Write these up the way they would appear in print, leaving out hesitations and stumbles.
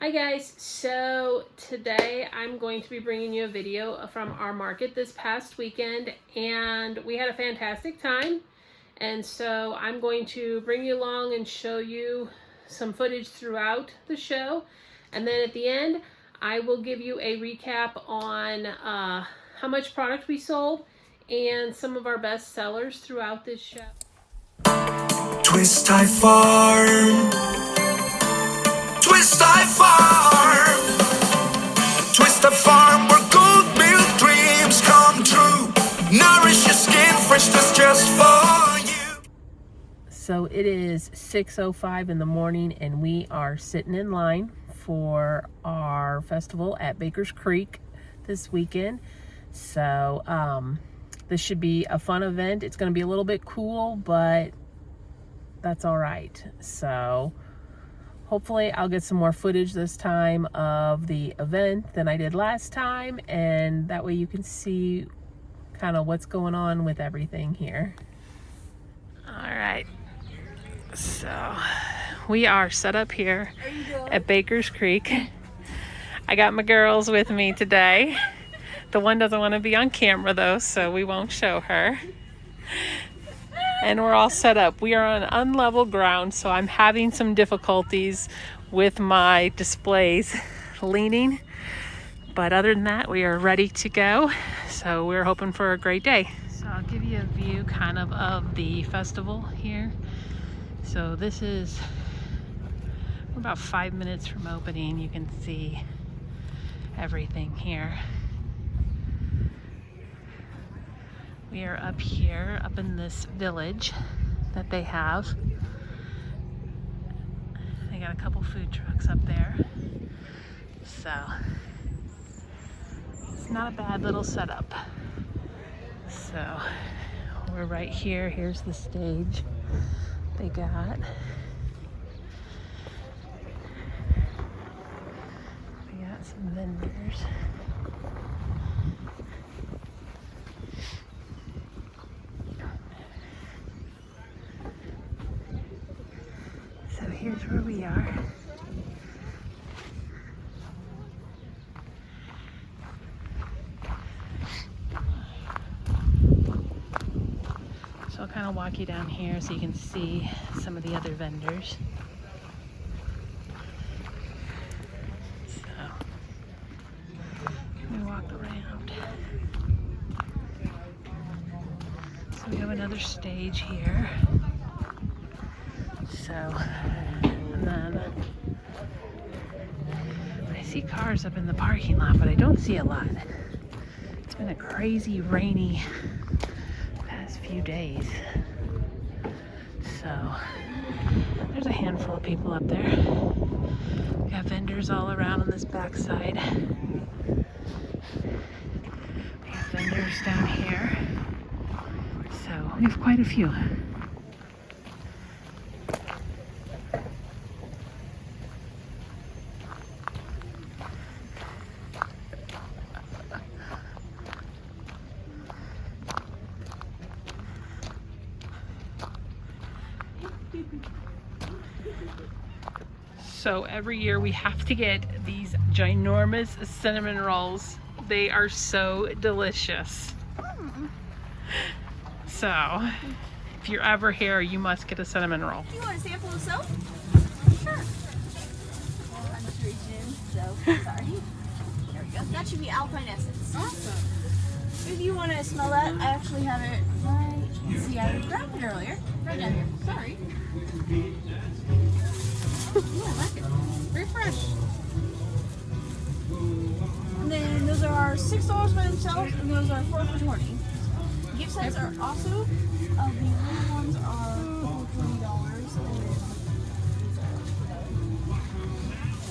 Hi guys, so today I'm going to be bringing you a video from our market this past weekend, and we had a fantastic time. And so I'm going to bring you along and show you some footage throughout the show, and then at the end I will give you a recap on how much product we sold and some of our best sellers throughout this show. Twist Tie Farm. Twist Tie Farm. Twist Tie Farm, where gold milk dreams come true. Nourish your skin, freshness just for you. So it is 6:05 in the morning, and we are sitting in line for our festival at Baker's Creek this weekend. So this should be a fun event. It's going to be a little bit cool, but that's all right. So hopefully I'll get some more footage this time of the event than I did last time, and that way you can see kind of what's going on with everything here. All right, so we are set up here at Baker's Creek. I got my girls with me today. The one doesn't want to be on camera though, so we won't show her. And we're all set up. We are on unlevel ground, so I'm having some difficulties with my displays leaning. But other than that, we are ready to go. So we're hoping for a great day. So I'll give you a view kind of the festival here. So this is about 5 minutes from opening. You can see everything here. We are up here, up in this village that they have. They got a couple food trucks up there. So it's not a bad little setup. So we're right here. Here's the stage they got. We got some vendors. So here's where we are. So I'll kind of walk you down here so you can see some of the other vendors. So we walk around. So we have another stage here. So, and then I see cars up in the parking lot, but I don't see a lot. It's been a crazy rainy past few days. So there's a handful of people up there. We got vendors all around on this backside. We have vendors down here. So we have quite a few. So every year we have to get these ginormous cinnamon rolls. They are so delicious. So if you're ever here, you must get a cinnamon roll. Do you want a sample of soap? Sure. Well, I'm just reaching in, so sorry. There we go. That should be Alpine Essence. Awesome. If you want to smell that, I actually have it right. See, I grabbed it earlier. Right down here. Sorry. Ooh, I like it. Very fresh. And then those are $6 by themselves, and those are $4 for $20. Gift sets are also, the little ones are $20.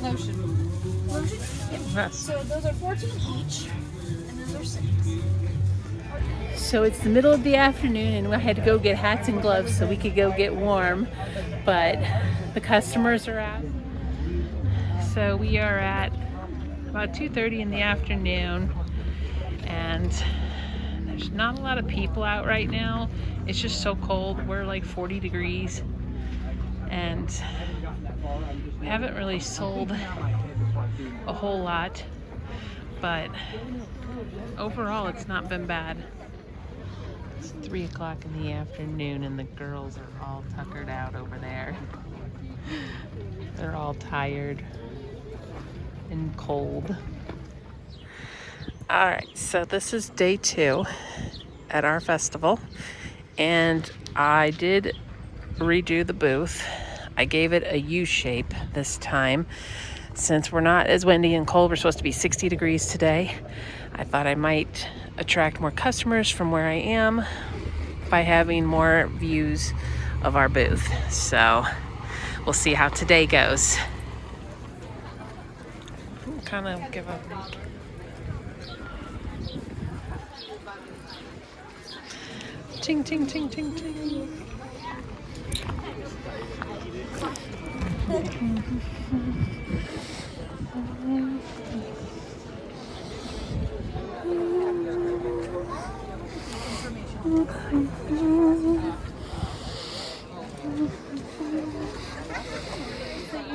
Lotion. Lotion? Yep. Yes. So those are 14 each, and those are 6. So it's the middle of the afternoon, and I had to go get hats and gloves so we could go get warm, but the customers are out. So we are at about 2:30 in the afternoon, and there's not a lot of people out right now. It's just so cold. We're like 40 degrees, and we haven't really sold a whole lot, but overall it's not been bad. It's 3 o'clock in the afternoon and the girls are all tuckered out over there. They're all tired and cold. All right, so this is day 2 at our festival, and I did redo the booth. I gave it a U shape this time. Since we're not as windy and cold, we're supposed to be 60 degrees today. I thought I might attract more customers from where I am by having more views of our booth. So we'll see how today goes. Kind of give up. Ting, ting, ting, ting, ting.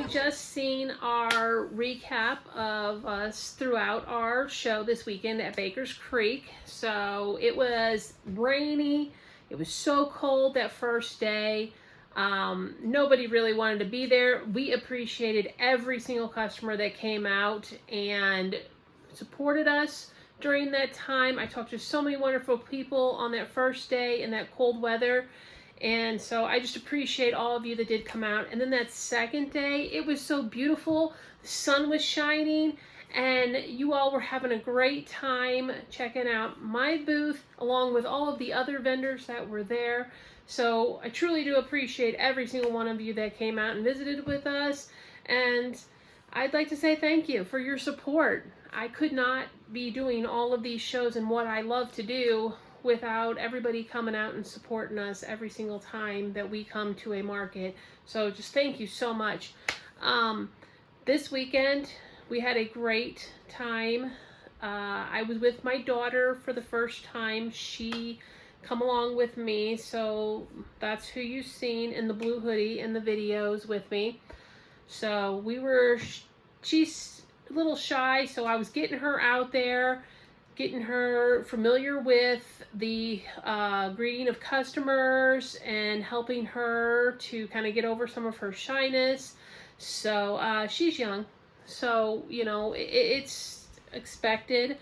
Just seen our recap of us throughout our show this weekend at Baker's Creek. So it was rainy. It was so cold that first day. Nobody really wanted to be there. We appreciated every single customer that came out and supported us during that time. I talked to so many wonderful people on that first day in that cold weather. And so I just appreciate all of you that did come out. And then that second day, it was so beautiful. The sun was shining and you all were having a great time checking out my booth along with all of the other vendors that were there. So I truly do appreciate every single one of you that came out and visited with us. And I'd like to say thank you for your support. I could not be doing all of these shows and what I love to do without everybody coming out and supporting us every single time that we come to a market. So just thank you so much. This weekend we had a great time. I was with my daughter for the first time. She come along with me, so that's who you've seen in the blue hoodie in the videos with me. So she's a little shy, so I was getting her out there, getting her familiar with the greeting of customers and helping her to kind of get over some of her shyness. So she's young, so you know it's expected,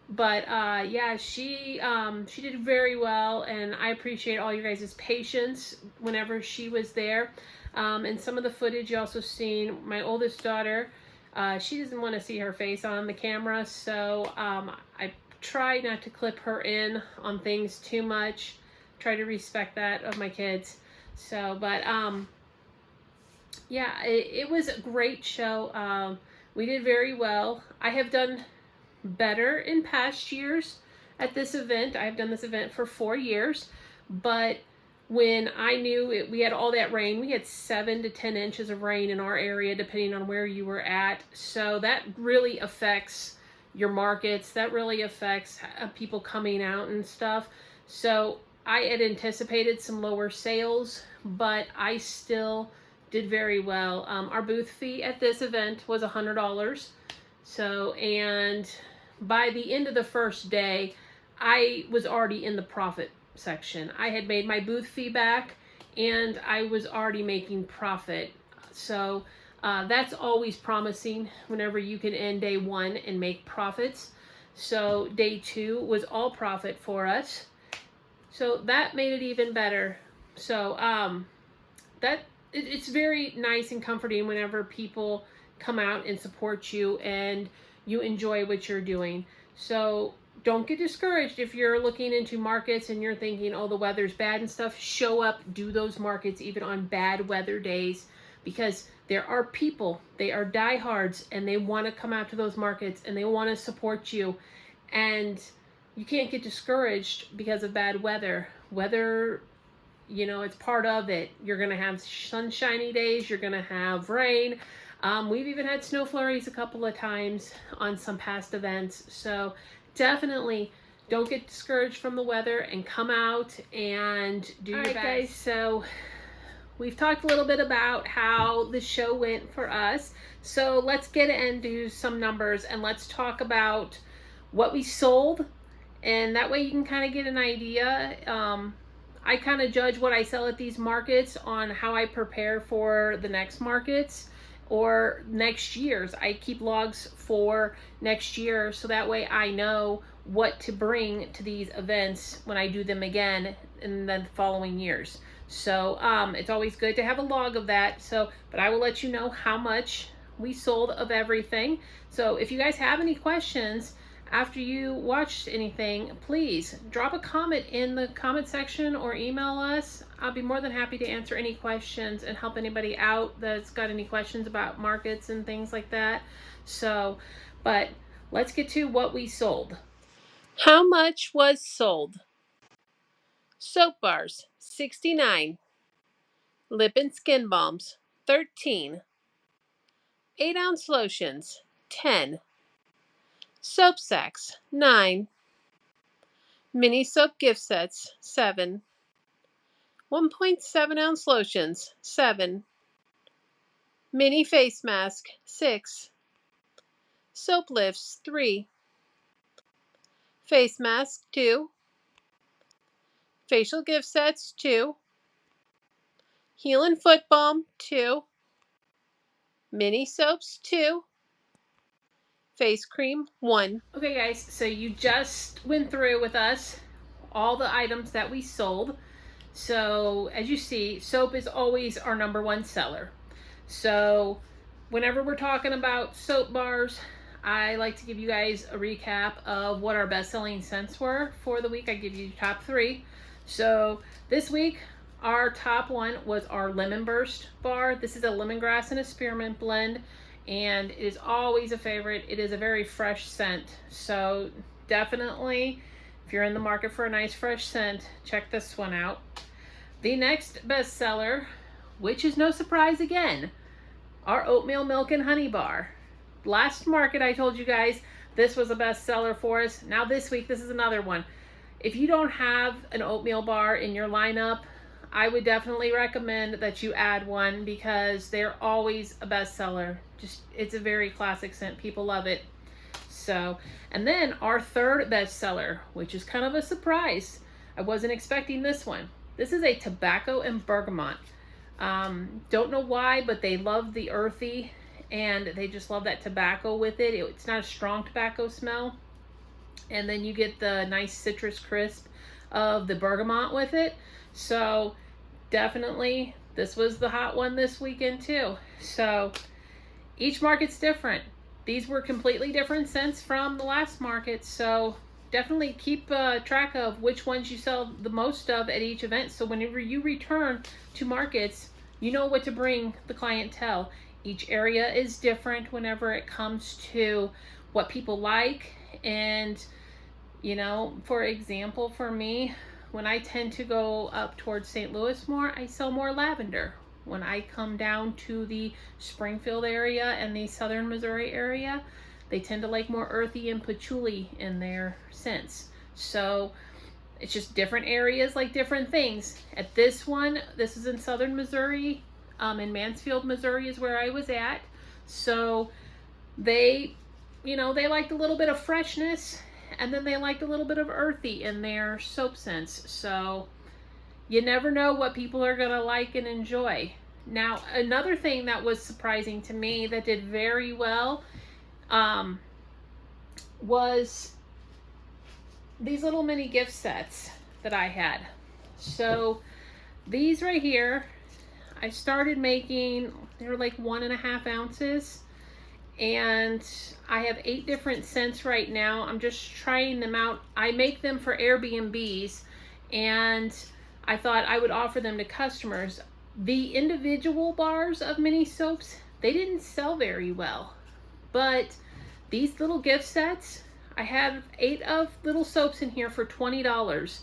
but yeah, she did very well, and I appreciate all you guys' patience whenever she was there. And some of the footage you also seen, my oldest daughter, she doesn't want to see her face on the camera, so I try not to clip her in on things too much. Try to respect that of my kids. So, but yeah, it was a great show. We did very well. I have done better in past years at this event. I've done this event for 4 years, but when I knew we had all that rain, we had 7 to 10 inches of rain in our area, depending on where you were at. So that really affects your markets. That really affects people coming out and stuff. So I had anticipated some lower sales, but I still did very well. Our booth fee at this event was $100. So, and by the end of the first day, I was already in the profit section. I had made my booth fee back and I was already making profit. So that's always promising whenever you can end day 1 and make profits. So day 2 was all profit for us. So that made it even better. So it's very nice and comforting whenever people come out and support you and you enjoy what you're doing. So don't get discouraged if you're looking into markets and you're thinking, oh, the weather's bad and stuff. Show up, do those markets even on bad weather days, because there are people, they are diehards, and they want to come out to those markets and they want to support you. And you can't get discouraged because of bad weather. Weather, you know, it's part of it. You're going to have sunshiny days, you're going to have rain. We've even had snow flurries a couple of times on some past events. So definitely don't get discouraged from the weather and come out and do your best. Guys, so we've talked a little bit about how the show went for us. So let's get into some numbers and let's talk about what we sold. And that way you can kind of get an idea. I kind of judge what I sell at these markets on how I prepare for the next markets or next year's. I keep logs for next year so that way I know what to bring to these events when I do them again in the following years. So it's always good to have a log of that. But I will let you know how much we sold of everything. So if you guys have any questions after you watched anything, please drop a comment in the comment section or email us. I'll be more than happy to answer any questions and help anybody out that's got any questions about markets and things like that. But let's get to what we sold. How much was sold? Soap bars, 69. Lip and skin balms, 13. 8-ounce lotions, 10. Soap sacks, 9. Mini soap gift sets, 7. 1.7-ounce lotions, 7. Mini face mask, 6. Soap lifts, 3. Face mask, 2. Facial gift sets, 2. Heel and foot balm, 2. Mini soaps, 2. Face cream, 1. Okay guys, so you just went through with us all the items that we sold. So as you see, soap is always our #1 seller. So whenever we're talking about soap bars, I like to give you guys a recap of what our best-selling scents were for the week. I give you top 3. So this week, our top one was our Lemon Burst bar. This is a lemongrass and a spearmint blend, and it is always a favorite. It is a very fresh scent. So definitely, if you're in the market for a nice fresh scent, check this one out. The next bestseller, which is no surprise again, our oatmeal milk and honey bar. Last market I told you guys this was a bestseller for us. Now this week, this is another one. If you don't have an oatmeal bar in your lineup, I would definitely recommend that you add one because they're always a bestseller. It's a very classic scent. People love it. So, and then our third bestseller, which is kind of a surprise. I wasn't expecting this one. This is a tobacco and bergamot. Don't know why, but they love the earthy and they just love that tobacco with it. It's not a strong tobacco smell. And then you get the nice citrus crisp of the bergamot with it. So definitely this was the hot one this weekend too. So each market's different. These were completely different scents from the last market. So definitely keep track of which ones you sell the most of at each event. So whenever you return to markets, you know what to bring the clientele. Each area is different whenever it comes to what people like. And, you know, for example, for me, when I tend to go up towards St. Louis more, I sell more lavender. When I come down to the Springfield area and the southern Missouri area, they tend to like more earthy and patchouli in their scents. So it's just different areas like different things. At this one, this is in southern Missouri, in Mansfield, Missouri is where I was at. So they, you know, they liked a little bit of freshness and then they liked a little bit of earthy in their soap scents. So you never know what people are gonna like and enjoy. Now, another thing that was surprising to me that did very well was these little mini gift sets that I had. So these right here, I started making, they're like 1.5 ounces. And I have 8 different scents right now. I'm just trying them out. I make them for Airbnbs and I thought I would offer them to customers. The individual bars of mini soaps, they didn't sell very well. But these little gift sets, I have 8 of little soaps in here for $20.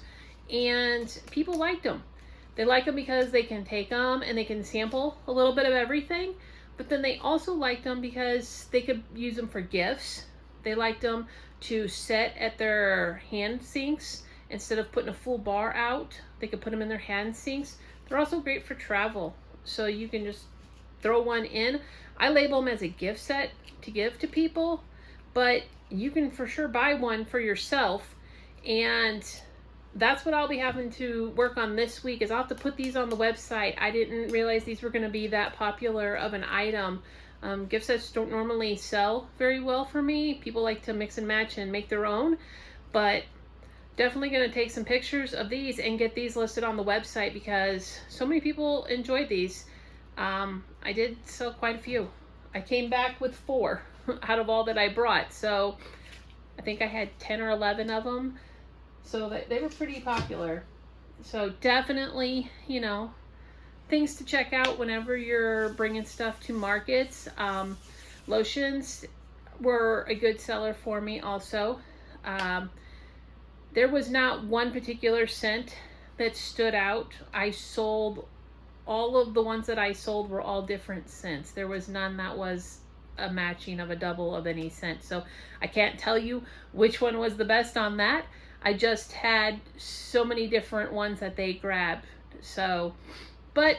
And people liked them. They like them because they can take them and they can sample a little bit of everything. But then they also liked them because they could use them for gifts. They liked them to set at their hand sinks. Instead of putting a full bar out, they could put them in their hand sinks. They're also great for travel. so you can just throw one in. I label them as a gift set to give to people, but you can for sure buy one for yourself. And that's what I'll be having to work on this week, is I'll have to put these on the website. I didn't realize these were going to be that popular of an item. Gift sets don't normally sell very well for me. People like to mix and match and make their own, but definitely going to take some pictures of these and get these listed on the website because so many people enjoyed these. I did sell quite a few. I came back with 4 out of all that I brought, so I think I had 10 or 11 of them. So they were pretty popular. So definitely, you know, things to check out whenever you're bringing stuff to markets. Lotions were a good seller for me also. There was not one particular scent that stood out. I sold, all of the ones that I sold were all different scents. There was none that was a matching of a double of any scent. So I can't tell you which one was the best on that. I just had so many different ones that they grabbed. So, but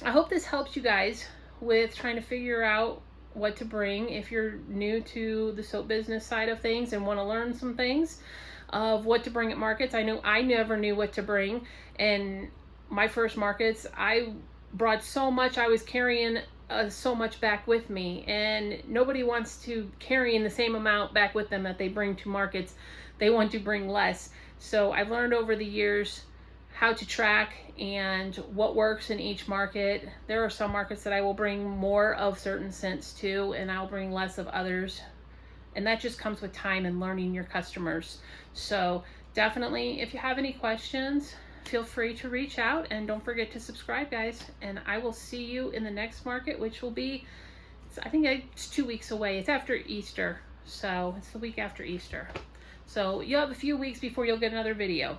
I hope this helps you guys with trying to figure out what to bring if you're new to the soap business side of things and want to learn some things of what to bring at markets. I know I never knew what to bring, and my first markets, I brought so much. I was carrying so much back with me, and nobody wants to carry in the same amount back with them that they bring to markets. They want to bring less. So I've learned over the years how to track and what works in each market. There are some markets that I will bring more of certain scents to, and I'll bring less of others. And that just comes with time and learning your customers. So definitely, if you have any questions, feel free to reach out, and don't forget to subscribe, guys. And I will see you in the next market, which will be, I think it's 2 weeks away. It's after Easter. So it's the week after Easter. So you'll have a few weeks before you'll get another video.